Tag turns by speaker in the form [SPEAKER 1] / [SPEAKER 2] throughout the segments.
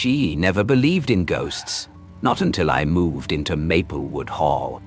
[SPEAKER 1] She never believed in ghosts, not until I moved into Maplewood Hall.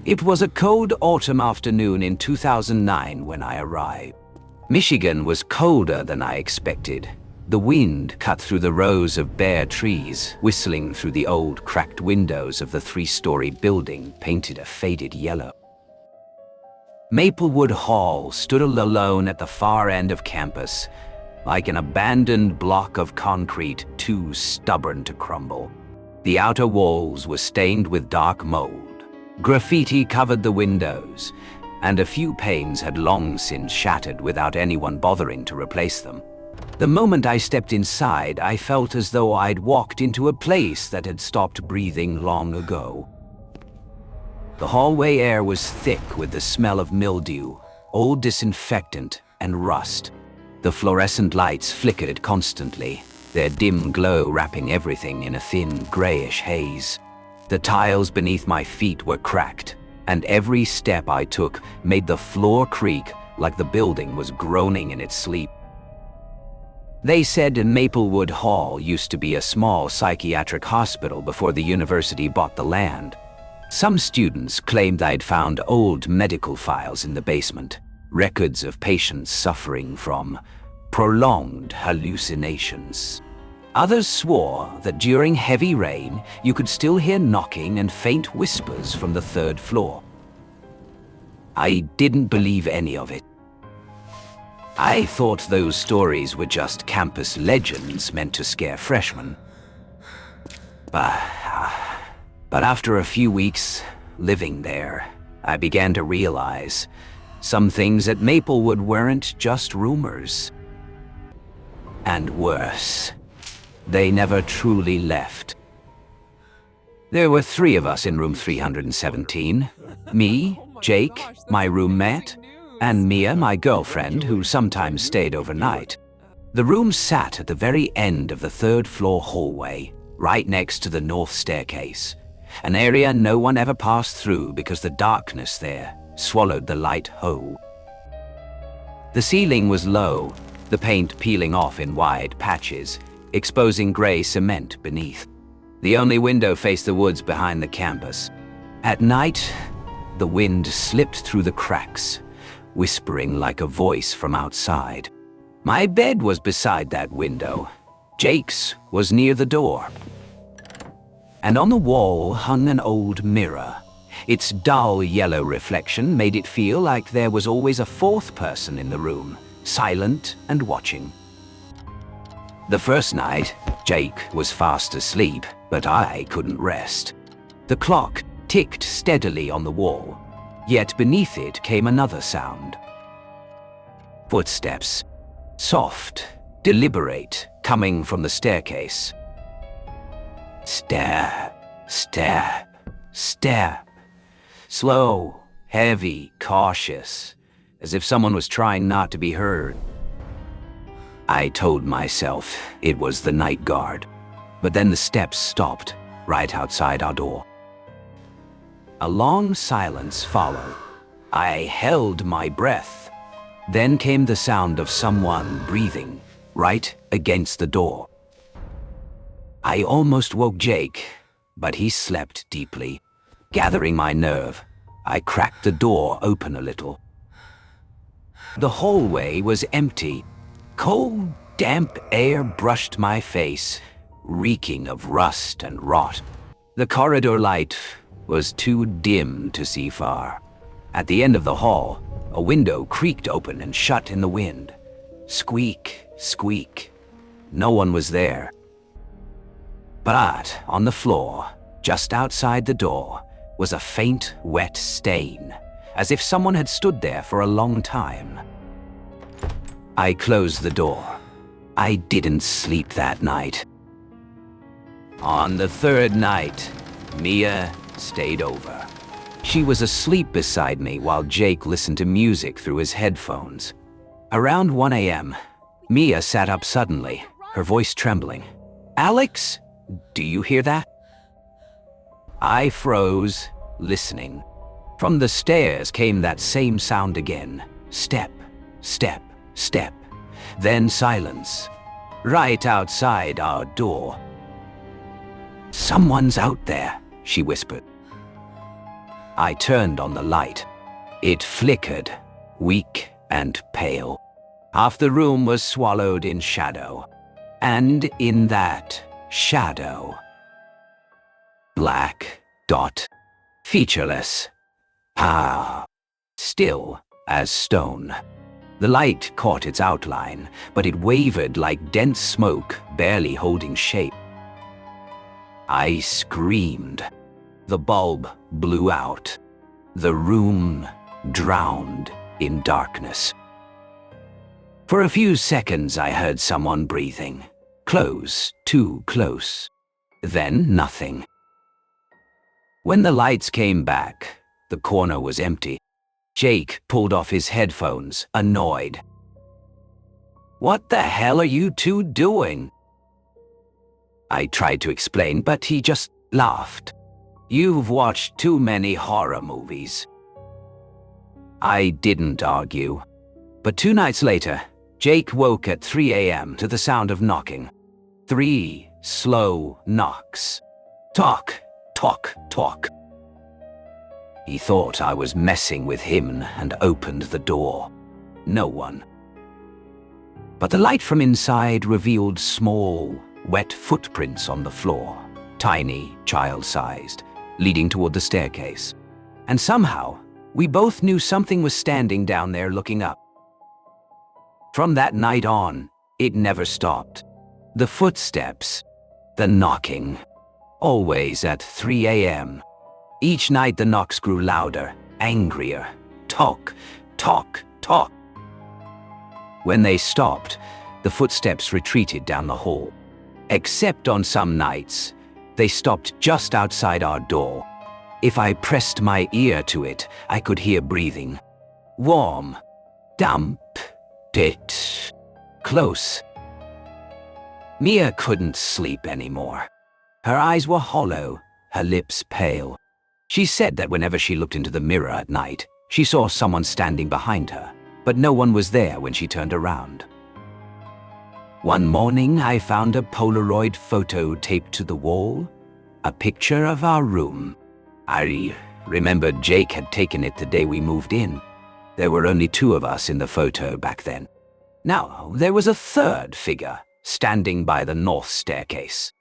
[SPEAKER 1] It was a cold autumn afternoon in 2009 when I arrived. Michigan was colder than I expected. The wind cut through the rows of bare trees, whistling through the old cracked windows of the three-story building painted a faded yellow. Maplewood Hall stood alone at the far end of campus, like an abandoned block of concrete too stubborn to crumble. The outer walls were stained with dark mold. Graffiti covered the windows, and a few panes had long since shattered without anyone bothering to replace them. The moment I stepped inside, I felt as though I'd walked into a place that had stopped breathing long ago. The hallway air was thick with the smell of mildew, old disinfectant, and rust. The fluorescent lights flickered constantly, their dim glow wrapping everything in a thin, grayish haze. The tiles beneath my feet were cracked, and every step I took made the floor creak like the building was groaning in its sleep. They said Maplewood Hall used to be a small psychiatric hospital before the university bought the land. Some students claimed I'd found old medical files in the basement, records of patients suffering from prolonged hallucinations. Others swore that during heavy rain, you could still hear knocking and faint whispers from the third floor. I didn't believe any of it. I thought those stories were just campus legends meant to scare freshmen. But after a few weeks living there, I began to realize some things at Maplewood weren't just rumors. And worse, they never truly left. There were 3 of us in room 317. Me, Jake, my roommate, and Mia, my girlfriend, who sometimes stayed overnight. The room sat at the very end of the 3rd floor hallway, right next to the north staircase, an area no one ever passed through because the darkness there swallowed the light whole. The ceiling was low, the paint peeling off in wide patches, exposing gray cement beneath. The only window faced the woods behind the campus. At night, the wind slipped through the cracks, whispering like a voice from outside. My bed was beside that window. Jake's was near the door. And on the wall hung an old mirror. Its dull yellow reflection made it feel like there was always a 4th person in the room, silent and watching. The first night, Jake was fast asleep, but I couldn't rest. The clock ticked steadily on the wall, yet beneath it came another sound. Footsteps, soft, deliberate, coming from the staircase. Step, step, step. Slow, heavy, cautious, as if someone was trying not to be heard. I told myself it was the night guard, but then the steps stopped right outside our door. A long silence followed. I held my breath. Then came the sound of someone breathing right against the door. I almost woke Jake, but he slept deeply. Gathering my nerve, I cracked the door open a little. The hallway was empty. Cold, damp air brushed my face, reeking of rust and rot. The corridor light was too dim to see far. At the end of the hall, a window creaked open and shut in the wind. Squeak, squeak. No one was there. But on the floor, just outside the door, was a faint, wet stain, as if someone had stood there for a long time. I closed the door. I didn't sleep that night. On the 3rd night, Mia stayed over. She was asleep beside me while Jake listened to music through his headphones. Around 1 a.m., Mia sat up suddenly, her voice trembling. "Alex, do you hear that?" I froze, listening. From the stairs came that same sound again. Step, step, step. Then silence. right outside our door. "Someone's out there," she whispered. I turned on the light. It flickered, weak and pale. Half the room was swallowed in shadow. And in that shadow, black dot, featureless, still as stone. The light caught its outline, but it wavered like dense smoke, barely holding shape. I screamed. The bulb blew out. The room drowned in darkness. For a few seconds I heard someone breathing. Close, too close. Then nothing. When the lights came back, the corner was empty. Jake pulled off his headphones, annoyed. "What the hell are you two doing?" I tried to explain, but he just laughed. "You've watched too many horror movies." I didn't argue. But 2 nights later, Jake woke at 3 a.m. to the sound of knocking. 3 slow knocks. Tock, tock, tock. He thought I was messing with him and opened the door. No one. But the light from inside revealed small, wet footprints on the floor, tiny, child-sized, leading toward the staircase. And somehow, we both knew something was standing down there looking up. From that night on, it never stopped. The footsteps, the knocking, always at 3 a.m. Each night the knocks grew louder, angrier. Tock, tock, tock. When they stopped, the footsteps retreated down the hall. Except on some nights, they stopped just outside our door. If I pressed my ear to it, I could hear breathing. Warm, damp, it, close. Mia couldn't sleep anymore. Her eyes were hollow, her lips pale. She said that whenever she looked into the mirror at night, she saw someone standing behind her, but no one was there when she turned around. One morning, I found a Polaroid photo taped to the wall, a picture of our room. I remembered Jake had taken it the day we moved in. There were only 2 of us in the photo back then. Now, there was a third figure standing by the north staircase.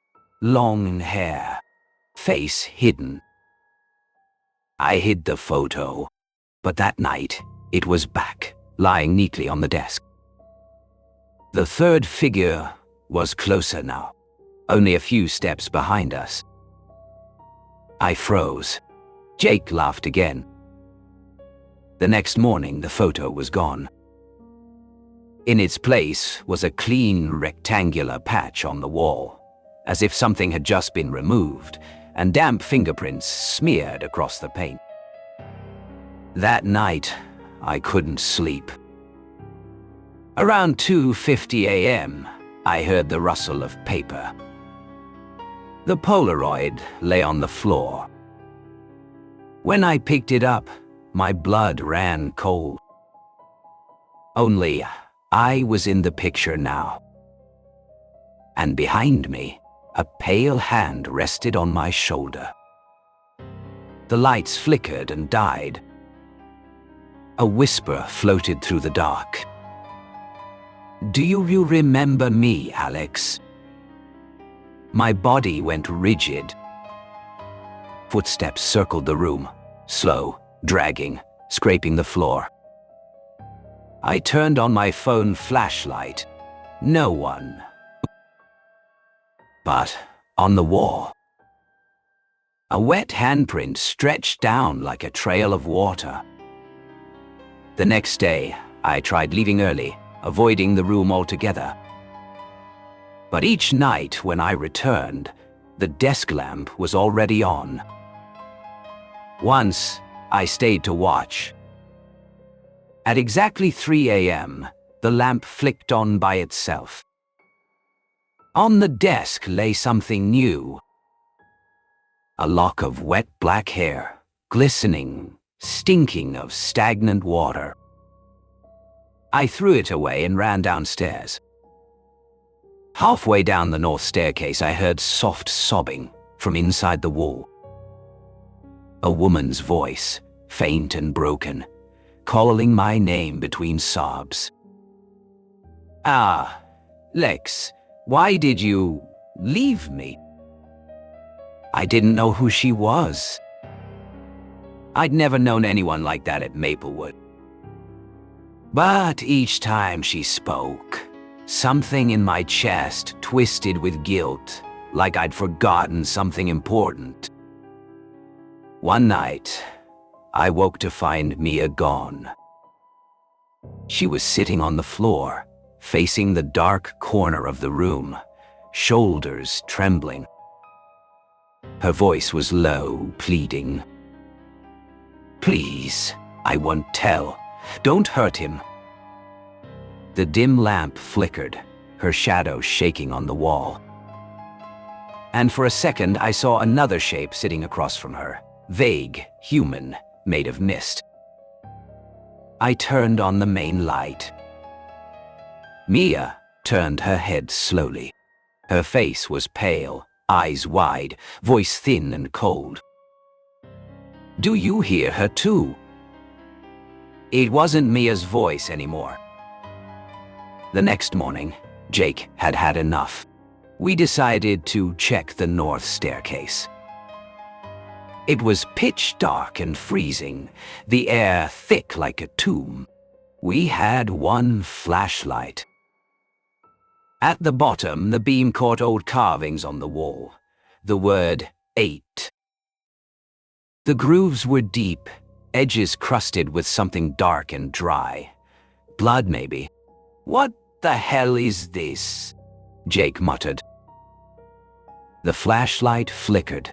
[SPEAKER 1] Long hair, face hidden. I hid the photo, but that night, it was back, lying neatly on the desk. The third figure was closer now, only a few steps behind us. I froze. Jake laughed again. The next morning, the photo was gone. In its place was a clean, rectangular patch on the wall, as if something had just been removed, and damp fingerprints smeared across the paint. That night, I couldn't sleep. Around 2:50 a.m., I heard the rustle of paper. The Polaroid lay on the floor. When I picked it up, my blood ran cold. Only I was in the picture now. And behind me, a pale hand rested on my shoulder. The lights flickered and died. A whisper floated through the dark. "Do you remember me, Alex?" My body went rigid. Footsteps circled the room, slow, dragging, scraping the floor. I turned on my phone flashlight. No one. But on the wall, a wet handprint stretched down like a trail of water. The next day, I tried leaving early, avoiding the room altogether. But each night when I returned, the desk lamp was already on. Once, I stayed to watch. At exactly 3 a.m., the lamp flicked on by itself. On the desk lay something new. A lock of wet black hair, glistening, stinking of stagnant water. I threw it away and ran downstairs. Halfway down the north staircase, I heard soft sobbing from inside the wall. A woman's voice, faint and broken, calling my name between sobs. "Ah, Lex, why did you leave me?" I didn't know who she was. I'd never known anyone like that at Maplewood. But each time she spoke, something in my chest twisted with guilt, like I'd forgotten something important. One night, I woke to find Mia gone. She was sitting on the floor, facing the dark corner of the room, shoulders trembling. Her voice was low, pleading. "Please, I won't tell. Don't hurt him." The dim lamp flickered, her shadow shaking on the wall. And for a second, I saw another shape sitting across from her, vague, human, made of mist. I turned on the main light. Mia turned her head slowly. Her face was pale, eyes wide, voice thin and cold. "Do you hear her too?" It wasn't Mia's voice anymore. The next morning, Jake had had enough. We decided to check the north staircase. It was pitch dark and freezing, the air thick like a tomb. We had one flashlight. At the bottom, the beam caught old carvings on the wall. The word 8. The grooves were deep, edges crusted with something dark and dry. Blood, maybe. "What the hell is this?" Jake muttered. The flashlight flickered.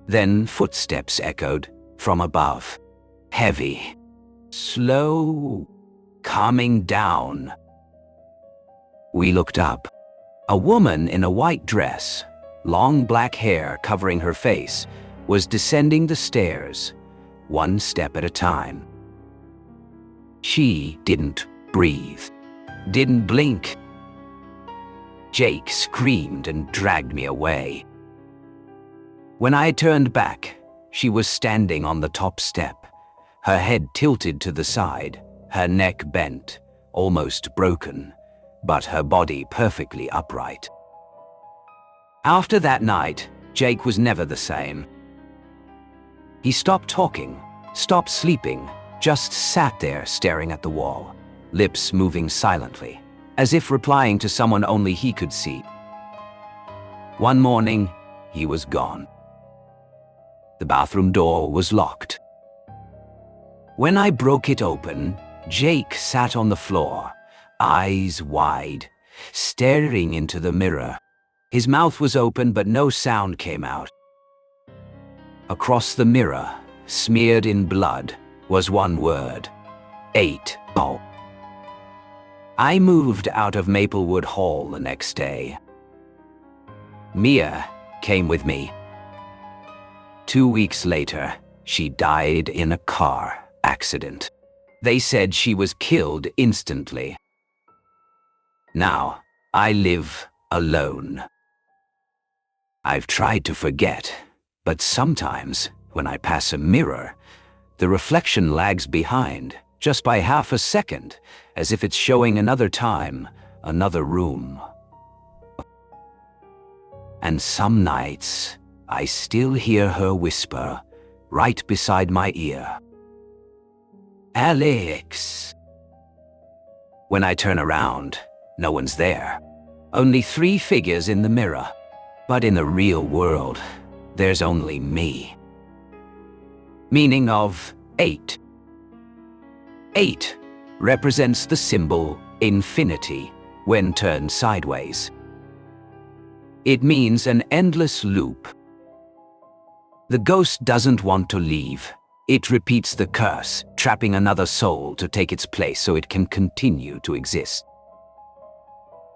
[SPEAKER 1] Then footsteps echoed from above. Heavy, slow, coming down. We looked up. A woman in a white dress, long black hair covering her face, was descending the stairs, one step at a time. She didn't breathe, didn't blink. Jake screamed and dragged me away. When I turned back, she was standing on the top step, her head tilted to the side, her neck bent, almost broken, but her body perfectly upright. After that night, Jake was never the same. He stopped talking, stopped sleeping, just sat there staring at the wall, lips moving silently, as if replying to someone only he could see. One morning, he was gone. The bathroom door was locked. When I broke it open, Jake sat on the floor, eyes wide, staring into the mirror. His mouth was open, but no sound came out. Across the mirror, smeared in blood, was one word: 8. Oh. I moved out of Maplewood Hall the next day. Mia came with me. 2 weeks later, she died in a car accident. They said she was killed instantly. Now, I live alone. I've tried to forget, but sometimes, when I pass a mirror, the reflection lags behind, just by half a second, as if it's showing another time, another room. And some nights, I still hear her whisper, right beside my ear. "Alex." When I turn around, no one's there. Only 3 figures in the mirror. But in the real world, there's only me. Meaning of 8. 8 represents the symbol infinity when turned sideways. It means an endless loop. The ghost doesn't want to leave. It repeats the curse, trapping another soul to take its place so it can continue to exist.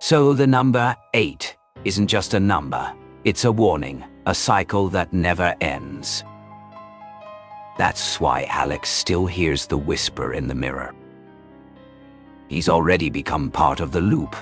[SPEAKER 1] So the number 8 isn't just a number. It's a warning, a cycle that never ends. That's why Alex still hears the whisper in the mirror. He's already become part of the loop.